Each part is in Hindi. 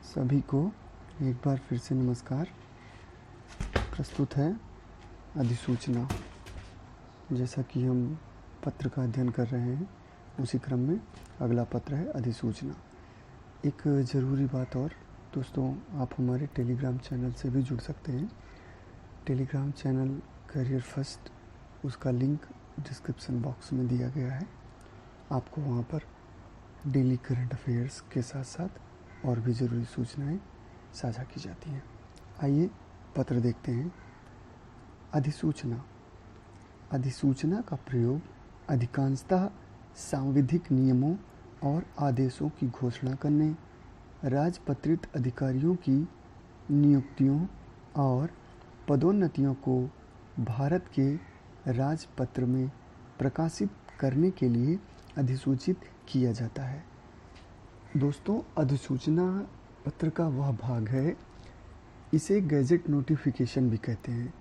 सभी को एक बार फिर से नमस्कार। प्रस्तुत है अधिसूचना। जैसा कि हम पत्र का अध्ययन कर रहे हैं, उसी क्रम में अगला पत्र है अधिसूचना। एक ज़रूरी बात और दोस्तों, आप हमारे टेलीग्राम चैनल से भी जुड़ सकते हैं। टेलीग्राम चैनल करियर फर्स्ट, उसका लिंक डिस्क्रिप्शन बॉक्स में दिया गया है। आपको वहाँ पर डेली करंट अफेयर्स के साथ साथ और भी ज़रूरी सूचनाएं साझा की जाती हैं। आइए पत्र देखते हैं। अधिसूचना। अधिसूचना का प्रयोग अधिकांशतः सांविधिक नियमों और आदेशों की घोषणा करने, राजपत्रित अधिकारियों की नियुक्तियों और पदोन्नतियों को भारत के राजपत्र में प्रकाशित करने के लिए अधिसूचित किया जाता है। दोस्तों, अधिसूचना पत्र का वह भाग है, इसे गैजेट नोटिफिकेशन भी कहते हैं।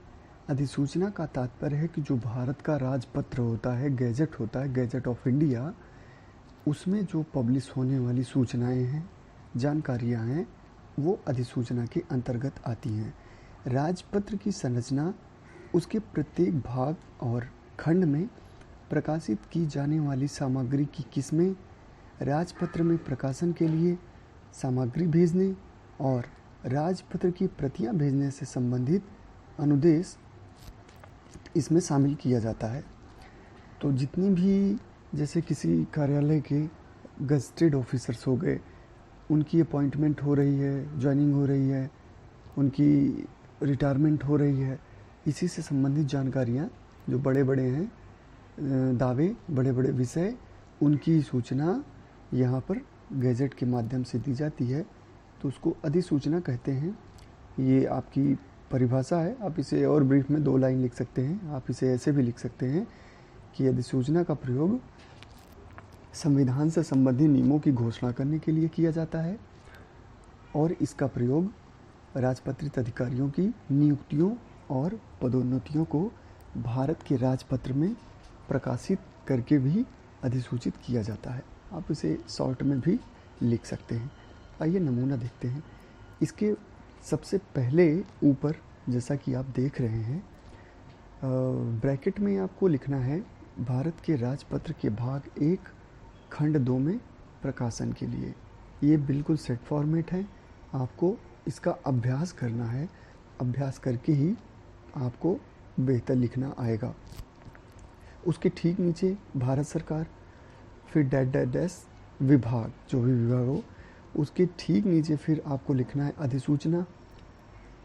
अधिसूचना का तात्पर्य है कि जो भारत का राजपत्र होता है, गैजेट होता है, गैजेट ऑफ इंडिया, उसमें जो पब्लिश होने वाली सूचनाएं हैं, जानकारियां हैं, वो अधिसूचना के अंतर्गत आती हैं। राजपत्र की संरचना उसके प्रत्येक भाग और खंड में प्रकाशित की जाने वाली सामग्री की किस्में, राजपत्र में प्रकाशन के लिए सामग्री भेजने और राजपत्र की प्रतियां भेजने से संबंधित अनुदेश इसमें शामिल किया जाता है। तो जितनी भी, जैसे किसी कार्यालय के गज़टेड ऑफिसर्स हो गए, उनकी अपॉइंटमेंट हो रही है, ज्वाइनिंग हो रही है, उनकी रिटायरमेंट हो रही है, इसी से संबंधित जानकारियाँ जो बड़े बड़े हैं, दावे, बड़े बड़े विषय, उनकी सूचना यहाँ पर गैजेट के माध्यम से दी जाती है, तो उसको अधिसूचना कहते हैं। ये आपकी परिभाषा है। आप इसे और ब्रीफ में 2 लाइन लिख सकते हैं। आप इसे ऐसे भी लिख सकते हैं कि अधिसूचना का प्रयोग संविधान से संबंधित नियमों की घोषणा करने के लिए किया जाता है और इसका प्रयोग राजपत्रित अधिकारियों की नियुक्तियों और पदोन्नतियों को भारत के राजपत्र में प्रकाशित करके भी अधिसूचित किया जाता है। आप इसे शॉर्ट में भी लिख सकते हैं। आइए नमूना देखते हैं। इसके सबसे पहले ऊपर, जैसा कि आप देख रहे हैं, ब्रैकेट में आपको लिखना है भारत के राजपत्र के भाग 1 खंड 2 में प्रकाशन के लिए। ये बिल्कुल सेट फॉर्मेट है। आपको इसका अभ्यास करना है। अभ्यास करके ही आपको बेहतर लिखना आएगा। उसके ठीक नीचे भारत सरकार, फिर डैश डैश डैश विभाग, जो भी विभाग हो, उसके ठीक नीचे फिर आपको लिखना है अधिसूचना।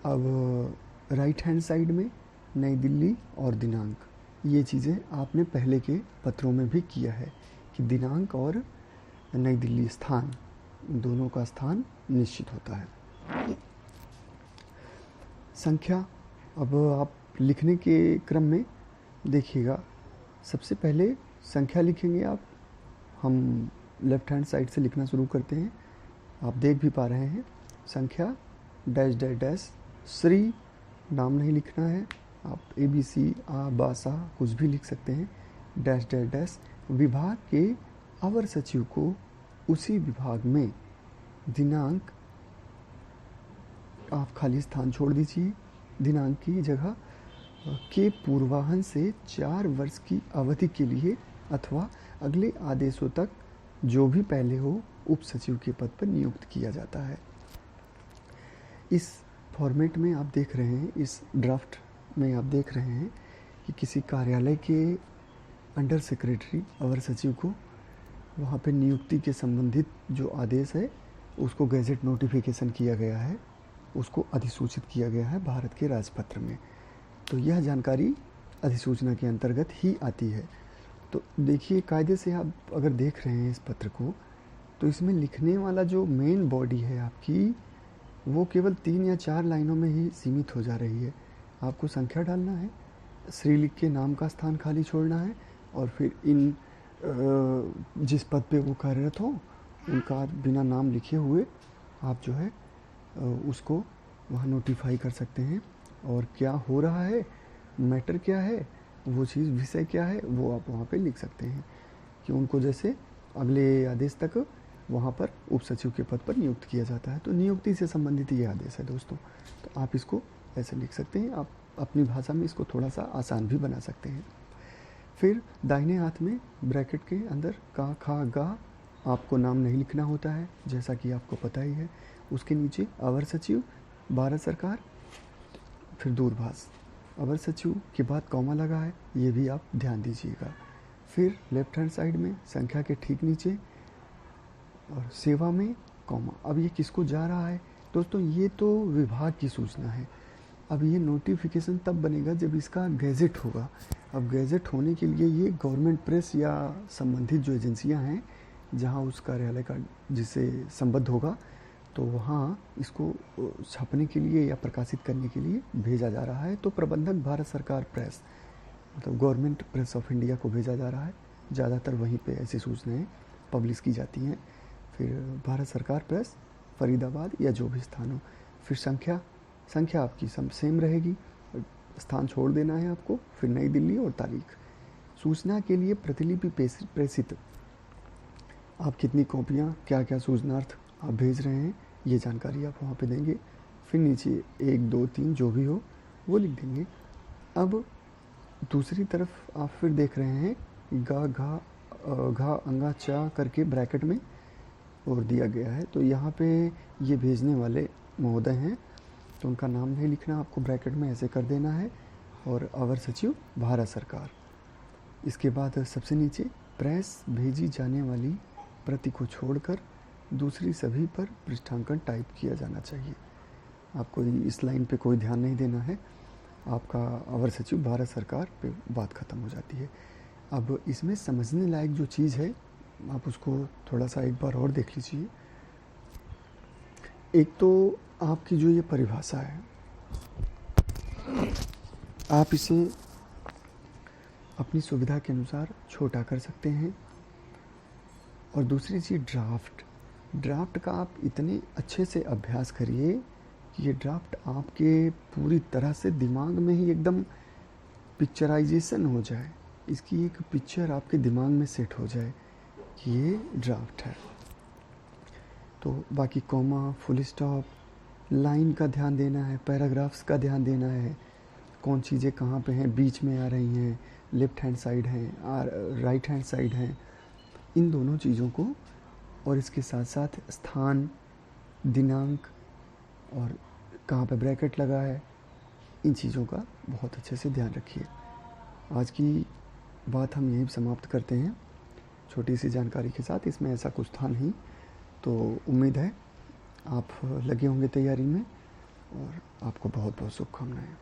अब राइट हैंड साइड में नई दिल्ली और दिनांक। ये चीज़ें आपने पहले के पत्रों में भी किया है कि दिनांक और नई दिल्ली स्थान, दोनों का स्थान निश्चित होता है। संख्या, अब आप लिखने के क्रम में देखिएगा, सबसे पहले संख्या लिखेंगे आप। हम लेफ्ट हैंड साइड से लिखना शुरू करते हैं। आप देख भी पा रहे हैं, संख्या डैश डैश डैश, श्री, नाम नहीं लिखना है, आप ABC, आ, बा, सा कुछ भी लिख सकते हैं, डैश डैश डैश। विभाग के अवर सचिव को उसी विभाग में दिनांक, आप खाली स्थान छोड़ दीजिए, दिनांक की जगह के पूर्वाहन से 4 वर्ष की अवधि के लिए अथवा अगले आदेशों तक जो भी पहले हो उप सचिव के पद पर नियुक्त किया जाता है। इस फॉर्मेट में आप देख रहे हैं, इस ड्राफ्ट में आप देख रहे हैं कि किसी कार्यालय के अंडर सेक्रेटरी, अवर सचिव को वहाँ पे नियुक्ति के संबंधित जो आदेश है उसको गैजेट नोटिफिकेशन किया गया है, उसको अधिसूचित किया गया है भारत के राजपत्र में। तो यह जानकारी अधिसूचना के अंतर्गत ही आती है। तो देखिए, कायदे से आप अगर देख रहे हैं इस पत्र को, तो इसमें लिखने वाला जो मेन बॉडी है आपकी, वो केवल 3 या 4 लाइनों में ही सीमित हो जा रही है। आपको संख्या डालना है, श्री लिख के नाम का स्थान खाली छोड़ना है, और फिर इन जिस पद पे वो कार्यरत हो उनका बिना नाम लिखे हुए आप जो है उसको वहाँ नोटिफाई कर सकते हैं। और क्या हो रहा है, मैटर क्या है, वो चीज़, विषय क्या है, वो आप वहाँ पे लिख सकते हैं कि उनको जैसे अगले आदेश तक वहाँ पर उप सचिव के पद पर नियुक्त किया जाता है। तो नियुक्ति से संबंधित ये आदेश है दोस्तों। तो आप इसको ऐसे लिख सकते हैं, आप अपनी भाषा में इसको थोड़ा सा आसान भी बना सकते हैं। फिर दाहिने हाथ में ब्रैकेट के अंदर का, खा, गा आपको नाम नहीं लिखना होता है, जैसा कि आपको पता ही है। उसके नीचे अवर सचिव, भारत सरकार, फिर दूरभाष। अवर सचिव के बाद कॉमा लगा है, ये भी आप ध्यान दीजिएगा। फिर लेफ्ट हैंड साइड में संख्या के ठीक नीचे और सेवा में कॉमा। अब ये किसको जा रहा है दोस्तों? ये तो विभाग की सूचना है। अब ये नोटिफिकेशन तब बनेगा जब इसका गैजेट होगा। अब गैजेट होने के लिए ये गवर्नमेंट प्रेस या संबंधित जो एजेंसियां हैं जहां उस कार्यालय का जिससे संबद्ध होगा, तो वहाँ इसको छापने के लिए या प्रकाशित करने के लिए भेजा जा रहा है। तो प्रबंधक भारत सरकार प्रेस, मतलब गवर्नमेंट प्रेस ऑफ इंडिया को भेजा जा रहा है। ज़्यादातर वहीं पे ऐसी सूचनाएं पब्लिश की जाती हैं। फिर भारत सरकार प्रेस, फरीदाबाद या जो भी स्थान हो। फिर संख्या आपकी सेम रहेगी, स्थान छोड़ देना है आपको। फिर नई दिल्ली और तारीख। सूचना के लिए प्रतिलिपि प्रेषित, आप कितनी कॉपियाँ, क्या क्या सूचनार्थ आप भेज रहे हैं, ये जानकारी आप वहाँ पे देंगे। फिर नीचे 1, 2, 3 जो भी हो वो लिख देंगे। अब दूसरी तरफ आप फिर देख रहे हैं गा, घा, अंगा, चा करके ब्रैकेट में और दिया गया है। तो यहाँ पे ये भेजने वाले महोदय हैं, तो उनका नाम नहीं लिखना, आपको ब्रैकेट में ऐसे कर देना है। और अवर सचिव भारत सरकार। इसके बाद सबसे नीचे प्रेस भेजी जाने वाली प्रति को छोड़कर दूसरी सभी पर पृष्ठांकन टाइप किया जाना चाहिए। आपको इस लाइन पे कोई ध्यान नहीं देना है, आपका अवर सचिव भारत सरकार पे बात ख़त्म हो जाती है। अब इसमें समझने लायक जो चीज़ है आप उसको थोड़ा सा एक बार और देख लीजिए। एक तो आपकी जो ये परिभाषा है, आप इसे अपनी सुविधा के अनुसार छोटा कर सकते हैं। और दूसरी चीज़ ड्राफ्ट का आप इतने अच्छे से अभ्यास करिए कि ये ड्राफ्ट आपके पूरी तरह से दिमाग में ही एकदम पिक्चराइजेशन हो जाए, इसकी एक पिक्चर आपके दिमाग में सेट हो जाए कि ये ड्राफ्ट है। तो बाकी कॉमा, फुल स्टॉप, लाइन का ध्यान देना है, पैराग्राफ्स का ध्यान देना है, कौन चीज़ें कहाँ पे हैं, बीच में आ रही हैं, लेफ़्ट हैंड साइड हैं, राइट हैंड साइड हैं, इन दोनों चीज़ों को। और इसके साथ साथ स्थान, दिनांक और कहाँ पे ब्रैकेट लगा है, इन चीज़ों का बहुत अच्छे से ध्यान रखिए। आज की बात हम यहीं समाप्त करते हैं छोटी सी जानकारी के साथ। इसमें ऐसा कुछ था नहीं, तो उम्मीद है आप लगे होंगे तैयारी में और आपको बहुत बहुत शुभकामनाएं।